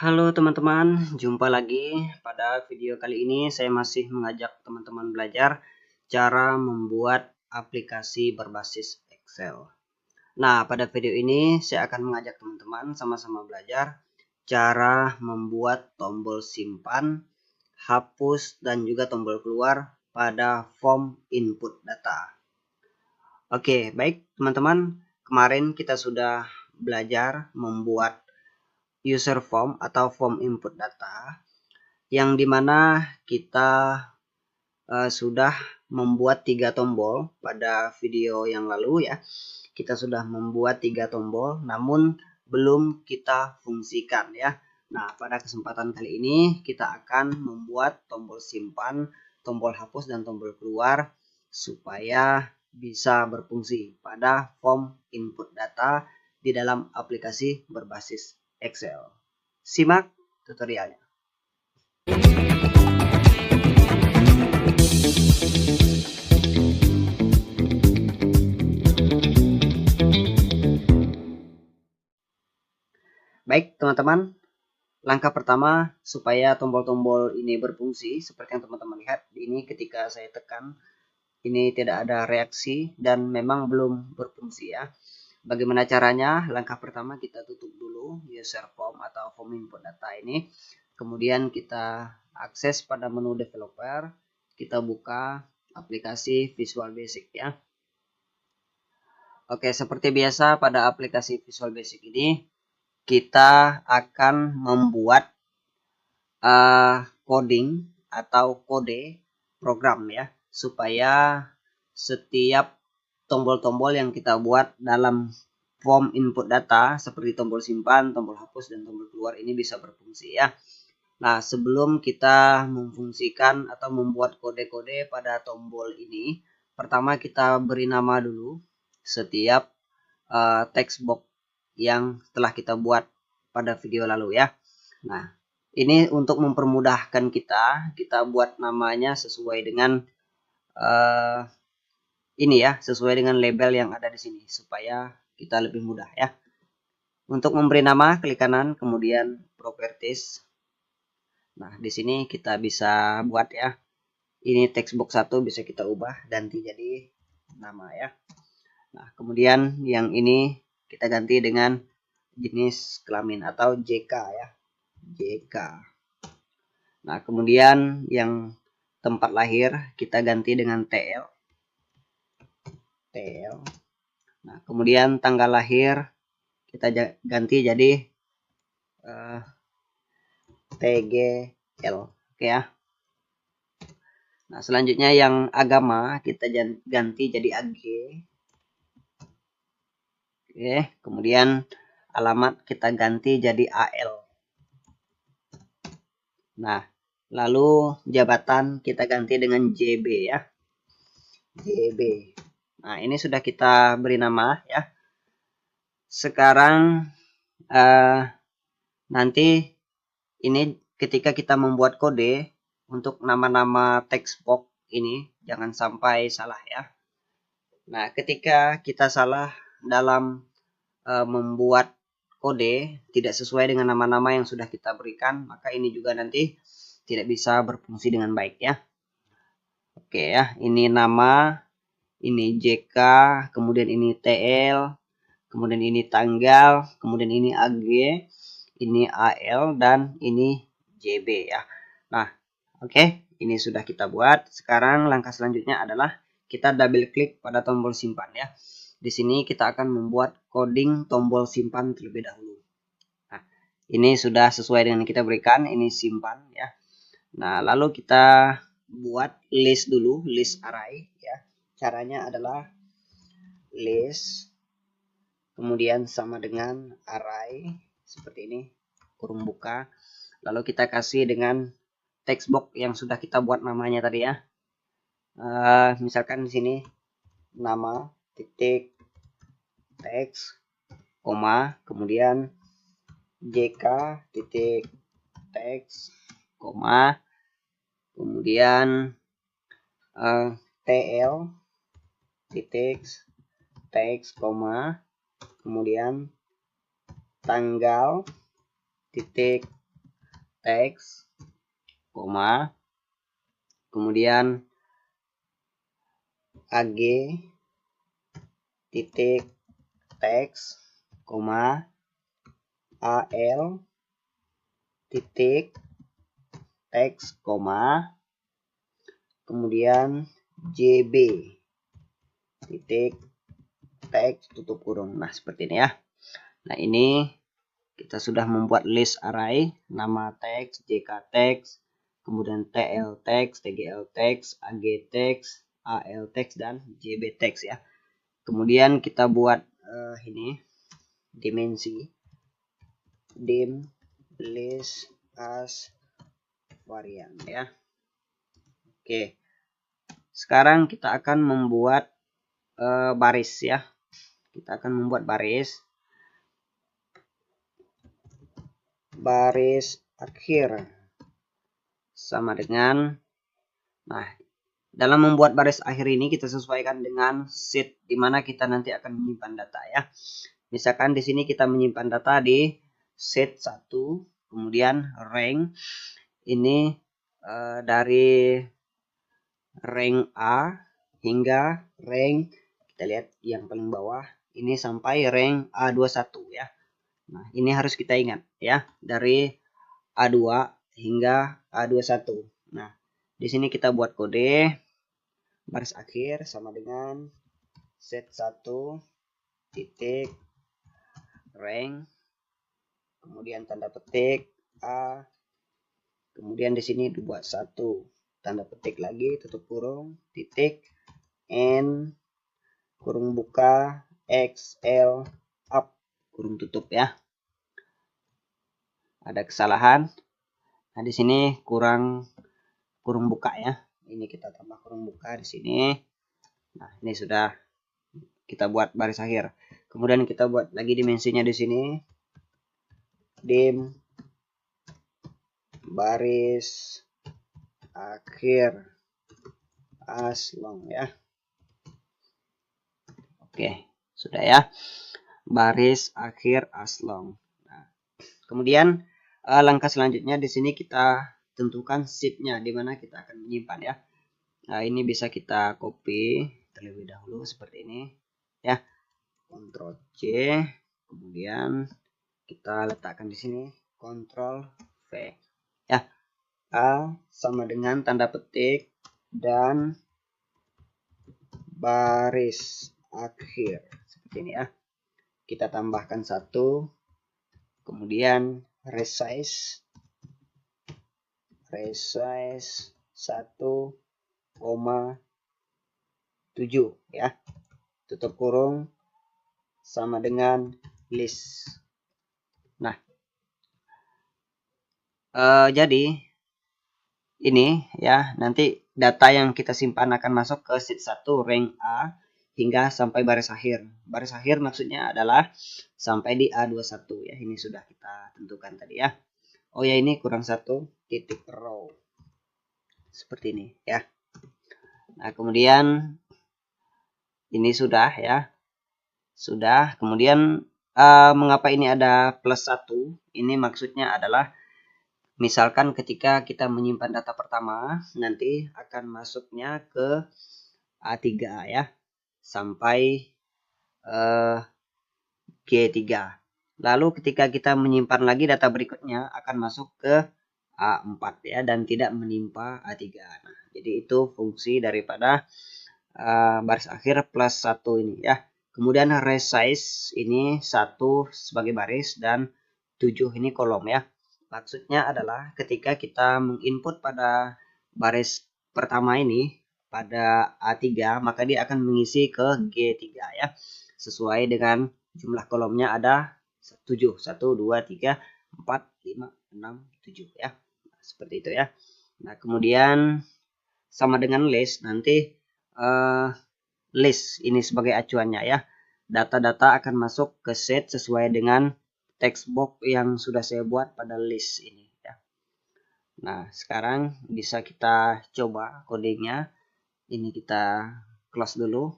Halo teman-teman, jumpa lagi. Pada video kali ini saya masih mengajak teman-teman belajar cara membuat aplikasi berbasis Excel. Nah, pada video ini saya akan mengajak teman-teman sama-sama belajar cara membuat tombol simpan, hapus, dan juga tombol keluar pada form input data. Oke, baik teman-teman. Kemarin kita sudah belajar membuat user form atau form input data yang dimana kita sudah membuat 3 tombol pada video yang lalu ya. Kita sudah membuat 3 tombol namun belum kita fungsikan ya. Nah, pada kesempatan kali ini kita akan membuat tombol simpan, tombol hapus, dan tombol keluar supaya bisa berfungsi pada form input data di dalam aplikasi berbasis Excel. Simak tutorialnya. Baik teman-teman, langkah pertama supaya tombol-tombol ini berfungsi seperti yang teman-teman lihat ini, ketika saya tekan ini tidak ada reaksi dan memang belum berfungsi ya. Bagaimana caranya? Langkah pertama kita tutup dulu user form atau form input data ini. Kemudian kita akses pada menu developer, kita buka aplikasi Visual Basic ya. Oke, seperti biasa pada aplikasi Visual Basic ini kita akan membuat coding atau kode program ya, supaya setiap tombol-tombol yang kita buat dalam form input data seperti tombol simpan, tombol hapus, dan tombol keluar ini bisa berfungsi ya. Nah, sebelum kita memfungsikan atau membuat kode-kode pada tombol ini, pertama kita beri nama dulu setiap text box yang telah kita buat pada video lalu ya. Nah, ini untuk mempermudahkan kita buat namanya sesuai dengan ini ya, sesuai dengan label yang ada di sini supaya kita lebih mudah ya. Untuk memberi nama, klik kanan, kemudian properties. Nah, di sini kita bisa buat ya. Ini text box 1 bisa kita ubah ganti jadi nama ya. Nah, kemudian yang ini kita ganti dengan jenis kelamin atau JK ya. JK. Nah, kemudian yang tempat lahir kita ganti dengan TL. TL. Nah, kemudian tanggal lahir kita ganti jadi TGL. Oke ya. Nah, selanjutnya yang agama kita ganti jadi AG. Oke, kemudian alamat kita ganti jadi AL. Nah, lalu jabatan kita ganti dengan JB ya. JB. Nah, ini sudah kita beri nama ya. Sekarang nanti ini ketika kita membuat kode untuk nama-nama text box ini jangan sampai salah ya. Nah, ketika kita salah dalam membuat kode tidak sesuai dengan nama-nama yang sudah kita berikan, maka ini juga nanti tidak bisa berfungsi dengan baik ya. Oke ya, ini nama, ini JK, kemudian ini TL, kemudian ini tanggal, kemudian ini AG, ini AL, dan ini JB ya. Nah, oke, ini sudah kita buat. Sekarang langkah selanjutnya adalah kita double klik pada tombol simpan ya. Di sini kita akan membuat coding tombol simpan terlebih dahulu. Nah, ini sudah sesuai dengan yang kita berikan, ini simpan ya. Nah, lalu kita buat list dulu, list array ya. Caranya adalah list kemudian sama dengan array seperti ini, kurung buka. Lalu kita kasih dengan text box yang sudah kita buat namanya tadi ya. Misalkan di sini nama titik teks koma kemudian JK titik teks koma kemudian TL titik teks koma kemudian tanggal titik teks, koma, kemudian ag titik teks, koma, al titik teks, koma, kemudian jb titik teks tutup kurung. Nah, seperti ini ya. Nah, ini kita sudah membuat list array, nama teks, jk teks, kemudian tl teks, tgl teks, ag teks, al teks, dan jb teks ya. Kemudian kita buat ini dimensi dim list as varian ya. Oke. Sekarang kita akan membuat baris ya. Kita akan membuat baris akhir sama dengan, nah, dalam membuat baris akhir ini kita sesuaikan dengan sheet di mana kita nanti akan menyimpan data ya. Misalkan di sini kita menyimpan data di sheet 1, kemudian rank ini dari rank A hingga rank, kita lihat yang paling bawah ini sampai rank A21 ya. Nah, ini harus kita ingat ya, dari A2 hingga A21. Nah, di sini kita buat kode baris akhir sama dengan set 1 titik rank, kemudian tanda petik A, kemudian di sini dibuat 1 tanda petik lagi tutup kurung titik n kurung buka xl up kurung tutup ya. Ada kesalahan. Nah, di sini kurang kurung buka ya. Ini kita tambah kurung buka di sini. Nah, ini sudah kita buat baris akhir. Kemudian kita buat lagi dimensinya di sini. Dim baris akhir as long ya. Oke, sudah ya. Baris akhir as long. Nah, kemudian langkah selanjutnya di sini kita tentukan sheet-nya di mana kita akan menyimpan ya. Nah, ini bisa kita copy terlebih dahulu seperti ini ya. Ctrl C, kemudian kita letakkan di sini Ctrl V ya. A sama dengan tanda petik dan baris akhir seperti ini ya. Kita tambahkan 1, kemudian resize 1,7 ya, tutup kurung sama dengan list. Nah, jadi ini ya, nanti data yang kita simpan akan masuk ke sheet 1 rank A hingga sampai baris akhir. Baris akhir maksudnya adalah sampai di A21 ya. Ini sudah kita tentukan tadi ya. Oh ya, ini kurang 1 titik row. Seperti ini ya. Nah, kemudian ini sudah ya. Sudah. Kemudian mengapa ini ada plus 1? Ini maksudnya adalah misalkan ketika kita menyimpan data pertama, nanti akan masuknya ke A3 ya, sampai G3. Lalu ketika kita menyimpan lagi data berikutnya akan masuk ke A4 ya, dan tidak menimpa A3. Nah, jadi itu fungsi daripada baris akhir plus 1 ini ya. Kemudian resize ini 1 sebagai baris dan 7 ini kolom ya. Maksudnya adalah ketika kita menginput pada baris pertama ini pada A3, maka dia akan mengisi ke G3 ya. Sesuai dengan jumlah kolomnya ada 7. 1, 2, 3, 4, 5, 6, 7 ya. Nah, seperti itu ya. Nah, kemudian sama dengan list, nanti list ini sebagai acuannya ya. Data-data akan masuk ke set sesuai dengan text box yang sudah saya buat pada list ini ya. Nah, sekarang bisa kita coba codingnya. Ini kita close dulu,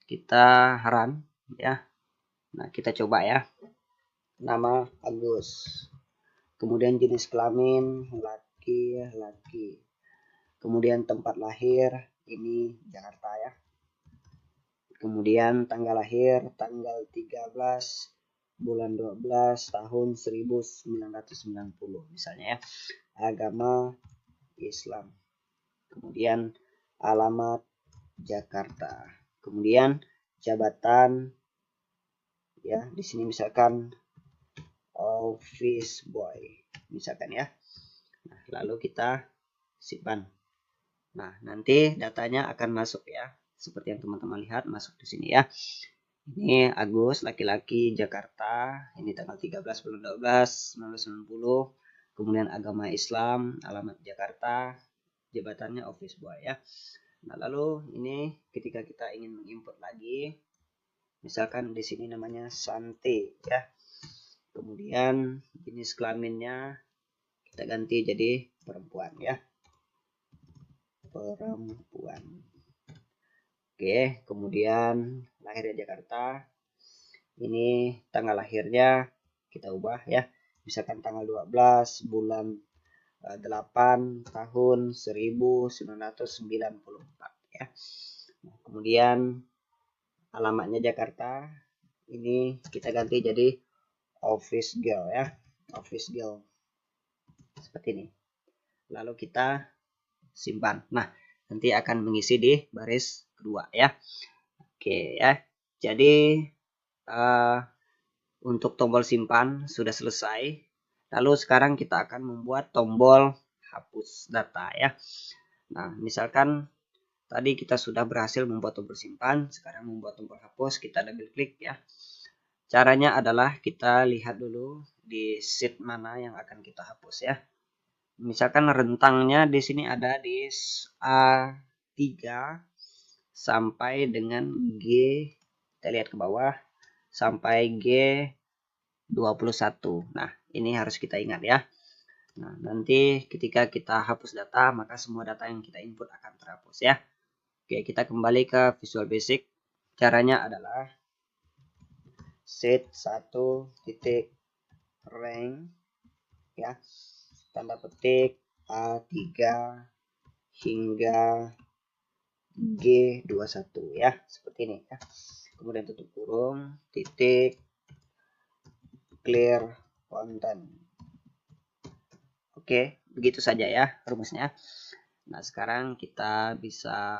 kita run ya. Nah, kita coba ya. Nama Agus, kemudian jenis kelamin laki-laki, kemudian tempat lahir ini Jakarta ya, kemudian tanggal lahir tanggal 13 bulan 12 tahun 1990 misalnya ya, agama Islam, kemudian alamat Jakarta, kemudian jabatan ya, di sini misalkan office boy misalkan ya. Nah, lalu kita simpan. Nah, nanti datanya akan masuk ya, seperti yang teman-teman lihat masuk di sini ya. Ini Agus, laki-laki, Jakarta, ini tanggal 13 bulan 12 1990, kemudian agama Islam, alamat Jakarta, jabatannya office boy ya. Nah, lalu ini ketika kita ingin mengimport lagi, misalkan di sini namanya Santi ya. Kemudian jenis kelaminnya kita ganti jadi perempuan ya. Perempuan. Oke, kemudian lahirnya Jakarta. Ini tanggal lahirnya kita ubah ya. Misalkan tanggal 12 bulan 8 tahun 1994 ya. Nah, kemudian alamatnya Jakarta, ini kita ganti jadi office girl ya, office girl seperti ini. Lalu kita simpan. Nah, nanti akan mengisi di baris kedua ya. Oke ya, jadi untuk tombol simpan sudah selesai. Lalu sekarang kita akan membuat tombol hapus data ya. Nah, misalkan tadi kita sudah berhasil membuat tombol simpan, sekarang membuat tombol hapus, kita double klik ya. Caranya adalah kita lihat dulu di sheet mana yang akan kita hapus ya. Misalkan rentangnya di sini ada di A3 sampai dengan G, kita lihat ke bawah sampai G21. Nah, ini harus kita ingat ya. Nah, nanti ketika kita hapus data, maka semua data yang kita input akan terhapus ya. Oke, kita kembali ke Visual Basic. Caranya adalah set 1.rank ya, tanda petik A3 hingga G21 ya, seperti ini ya. Kemudian tutup kurung, titik, clear content. Oke, begitu saja ya rumusnya. Nah, sekarang kita bisa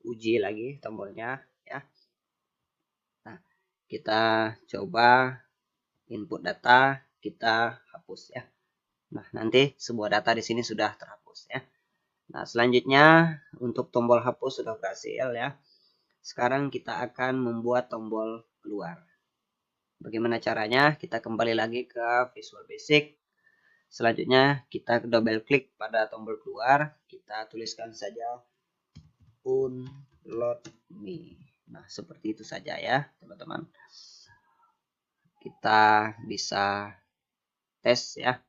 uji lagi tombolnya ya. Nah, kita coba input data, kita hapus ya. Nah, nanti sebuah data di sini sudah terhapus ya. Nah, selanjutnya untuk tombol hapus sudah berhasil ya. Sekarang kita akan membuat tombol keluar. Bagaimana caranya? Kita kembali lagi ke Visual Basic. Selanjutnya kita double klik pada tombol keluar. Kita tuliskan saja unload me. Nah, seperti itu saja ya, teman-teman. Kita bisa tes ya.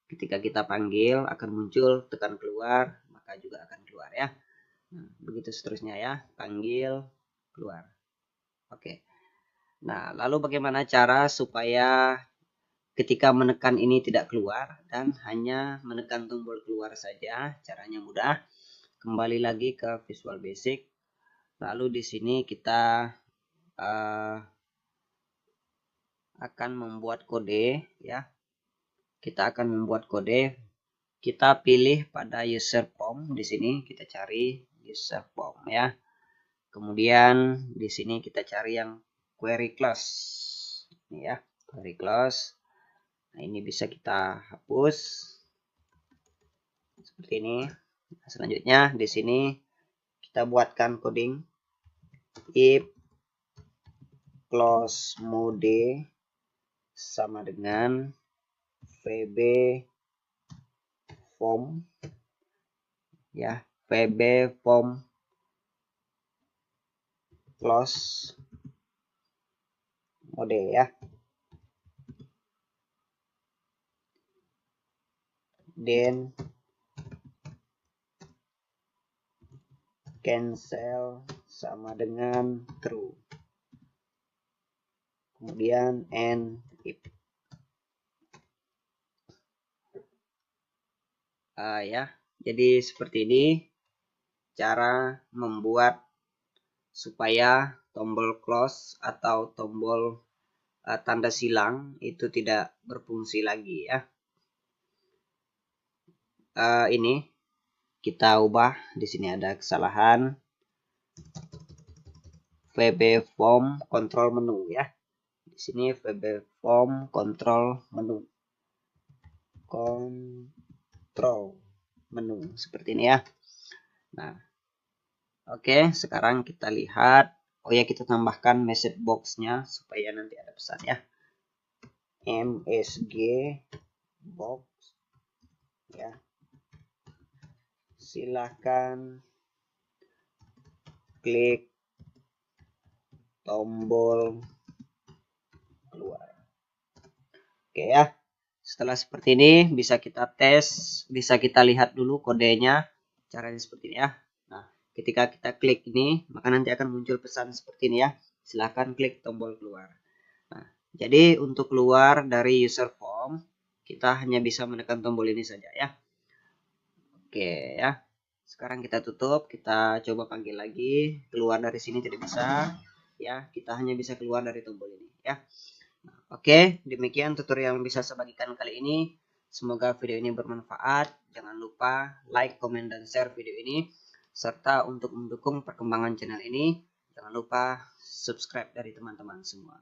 Ketika kita panggil akan muncul, tekan keluar, maka juga akan keluar ya. Nah, begitu seterusnya ya, panggil, keluar. Oke. Nah, lalu bagaimana cara supaya ketika menekan ini tidak keluar dan hanya menekan tombol keluar saja? Caranya mudah. Kembali lagi ke Visual Basic. Lalu di sini kita akan membuat kode ya. Kita akan membuat kode. Kita pilih pada user form, di sini kita cari user form ya. Kemudian di sini kita cari yang query clause. Ini ya, query clause. Nah, ini bisa kita hapus seperti ini. Nah, selanjutnya di sini kita buatkan coding if clause mode sama dengan VB form ya, VB form clause mode ya. Dan cancel sama dengan true. Kemudian and if. Ya. Jadi seperti ini cara membuat supaya tombol close atau tombol tanda silang itu tidak berfungsi lagi ya. Ini kita ubah. Di sini ada kesalahan. VB form control menu ya. Di sini VB form control menu. Control menu seperti ini ya. Nah, oke, sekarang kita lihat. Oh ya, kita tambahkan message box-nya supaya nanti ada pesan ya. MSG box ya. Silahkan klik tombol keluar. Oke ya. Setelah seperti ini bisa kita tes, bisa kita lihat dulu kodenya. Caranya seperti ini ya. Nah, ketika kita klik ini, maka nanti akan muncul pesan seperti ini ya. Silahkan klik tombol keluar. Nah, jadi untuk keluar dari user form, kita hanya bisa menekan tombol ini saja ya. Oke ya. Sekarang kita tutup, kita coba panggil lagi. Keluar dari sini tidak bisa. Ya, kita hanya bisa keluar dari tombol ini ya. Oke, demikian tutorial yang bisa saya bagikan kali ini. Semoga video ini bermanfaat. Jangan lupa like, komen, dan share video ini. Serta untuk mendukung perkembangan channel ini, jangan lupa subscribe dari teman-teman semua.